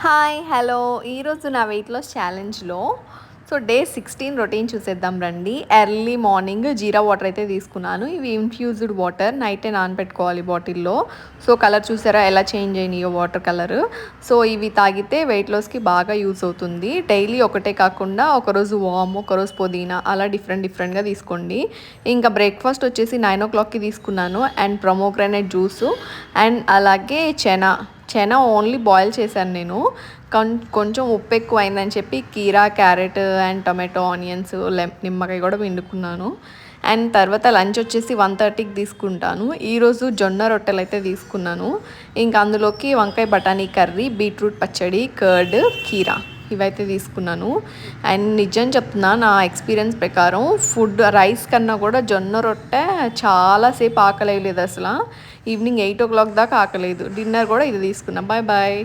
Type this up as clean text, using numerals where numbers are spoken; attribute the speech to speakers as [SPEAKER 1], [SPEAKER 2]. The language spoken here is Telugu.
[SPEAKER 1] హాయ్ హలో ఈరోజు నా వెయిట్ లాస్ ఛాలెంజ్లో డే 16 రొటీన్ చూసేద్దాం రండి. ఎర్లీ మార్నింగ్ జీరా వాటర్ అయితే తీసుకున్నాను. ఇవి ఇన్ఫ్యూజ్డ్ వాటర్, నైటే నానబెట్టుకోవాలి బాటిల్లో. కలర్ చూసారా ఎలా చేంజ్ అయినాయో వాటర్ కలర్. ఇవి తాగితే వెయిట్ లాస్కి బాగా యూస్ అవుతుంది. డైలీ ఒకటే కాకుండా ఒకరోజు వామ్, ఒకరోజు పుదీనా, అలా డిఫరెంట్గా తీసుకోండి. ఇంకా బ్రేక్ఫాస్ట్ వచ్చేసి 9 o'clockకి తీసుకున్నాను. అండ్ ప్రొమోగ్రానేట్ జ్యూసు అండ్ అలాగే చెనా ఓన్లీ బాయిల్ చేశాను నేను. కొంచెం ఉప్పు ఎక్కువ అయిందని చెప్పి కీరా, క్యారెట్ అండ్ టొమాటో, ఆనియన్స్, నిమ్మకాయ కూడా పిండుకున్నాను. అండ్ తర్వాత లంచ్ వచ్చేసి 1:30కి తీసుకుంటాను. ఈరోజు జొన్న రొట్టెలు అయితే తీసుకున్నాను. ఇంకా అందులోకి వంకాయ బఠానీ కర్రీ, బీట్రూట్ పచ్చడి, కర్డ్, కీరా ఇవైతే తీసుకున్నాను. అండ్ నిజం చెప్తున్నా, నా ఎక్స్పీరియన్స్ ప్రకారం రైస్ కన్నా కూడా జొన్న రొట్టె చాలాసేపు ఆకలేదు అసలు. ఈవినింగ్ 8 o'clock దాకా ఆకలేదు. డిన్నర్ కూడా ఇది తీసుకున్నా. Bye bye.